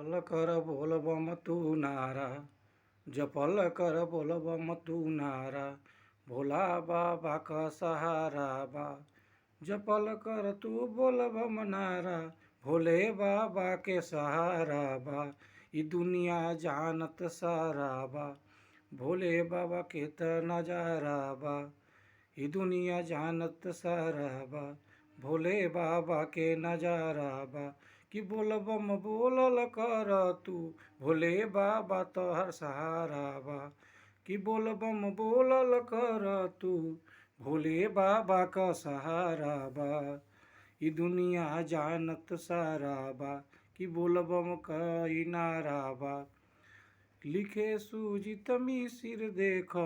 जपल कर बोल बम तू नारा, जपल कर बोल बम तू नारा, भोला बाबा का सहारा बा। जपल कर तू बोल बम नारा, भोले बाबा के सहारा बा। ई दुनिया जानत सारा बा, भोले बाबा के त नजारा बा। ई दुनिया जानत सारा बा, भोले बाबा के नजारा बा। कि बोल बम बोलल कर तू, भोले बाबा तोहर सहारा बा। कि बोल बम बोलल कर तू, भोले बाबा का सहारा बा। ई दुनिया जानत सारा बा, कि बोल बम का ई नारा बा। लिखे सुजित मिसिर देख,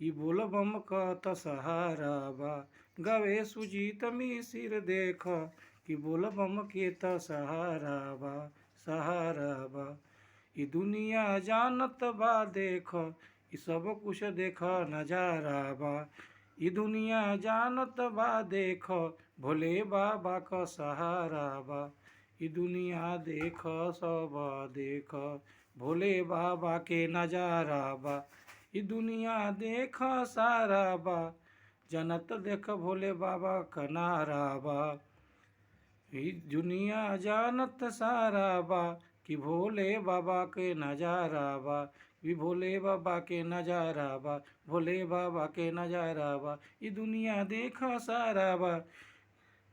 ई बोल बम का त सहारा बा। गावे सुजित मिसिर देख, कि बोल बम के त सहारा बा, सहारा बा। ई दुनिया जानत बा देख, ई सब कुछ देख नजारा बा। ई दुनिया जानत बा देख, भोले बाबा का सहारा बा। ई दुनिया देख सब देख, भोले बाबा के नजारा बा। ई दुनिया देख सारा बा, जनत देख भोले बाबा का नारा बा। ई दुनिया जानत सारा बा, कि भोले बाबा के नजारा बा। कि भोले बाबा के नजारा बा, भोले बाबा के नजारा बा। ई दुनिया देख सारा बा,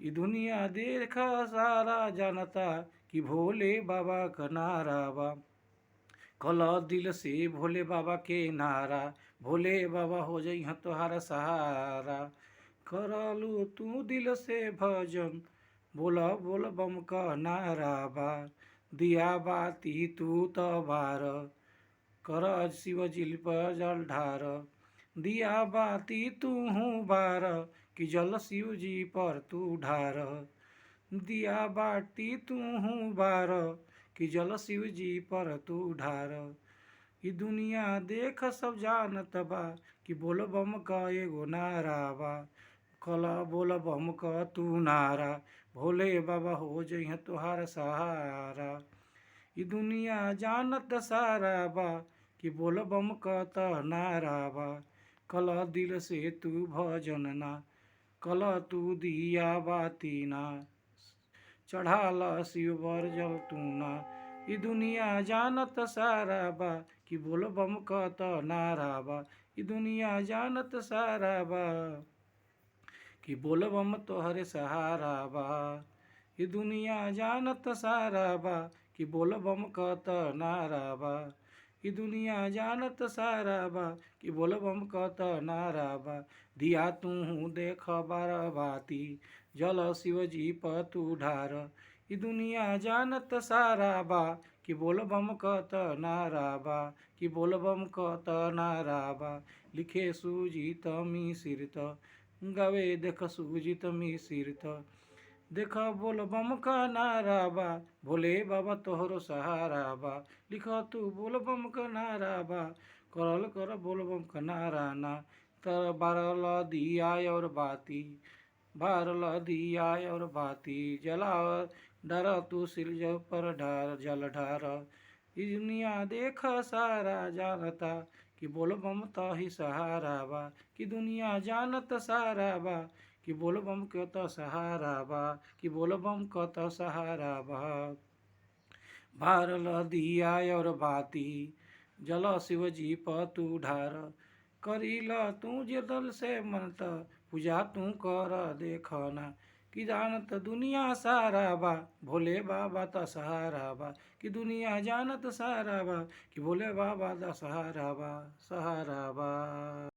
ई दुनिया देख सारा जानता, कि भोले बाबा का नारा बा। कल दिल से भोले बाबा के नारा, भोले बाबा हो जइह तोहारा सहारा। करलू तू दिल से भजन, बोला बोल बम का नारा बा। दिया बाती तू त बार, कर शिव जी पर जल ढार। दिया बाती तू हूँ बार, कि जल शिव जी पर तू ढार। दिया बाती तू हूँ बार, कि जल शिव जी पर तू ढार। ई दुनिया देख सब जानत बा, कि बोल बम का एगो नारा बा। कल बोल बम का तू नारा, भोले बाबा हो जइह तोहार सहारा। ई दुनिया जानत सारा बा, कि बोल बम का त नारा बा। कल दिल से तू भजन ना, कल तू दिया बाती ना, चढ़ाल शिव बर जल तू ना। ई दुनिया जानत सारा बा, कि बोल बम का त नारा बा। ई दुनिया जानत सारा बा, कि बोल बम तोहरे सहारा बा। ई दुनिया जानत सारा बा, कि बोल बम का त नारा बा। ई दुनिया जानत सारा बा, कि बोल बम का त नारा बा। दिया तू देख बार बाती, जल शिव जी पर तू ढार। ई दुनिया जानत सारा बा, कि बोल बम का त नारा बा। कि बोल बम का त नारा बा। लिखे सुजित मिसिर त, गावे देख सुजित मिसिर त। देख बोल बम का नारा बा, भोले बाबा तोहरो सहारा बा। लिख तू बोल बम का नारा बा, करल कर बोल बम का नारा ना। तर बारल दिया और बाती, बारल दिया और बाती, जला डर तू सिर पर ढार जल ढार। ई दुनिया देख सारा जानता, कि बोल बम त ही सहारा बा। कि दुनिया जानत सारा बा, कि बोल बम के त सहारा बा। कि बोल बम क त सहारा बा। बारल दिया और बाती, जल शिव जी पर तू ढार। करील तू जे दल से मनत, पूजा तू कर देखना। कि जानत दुनिया सारा बा, भोले बाबा त सहारा बा। कि दुनिया जानत सारा बा, कि भोले बाबा दा सहारा बा, सहारा बा।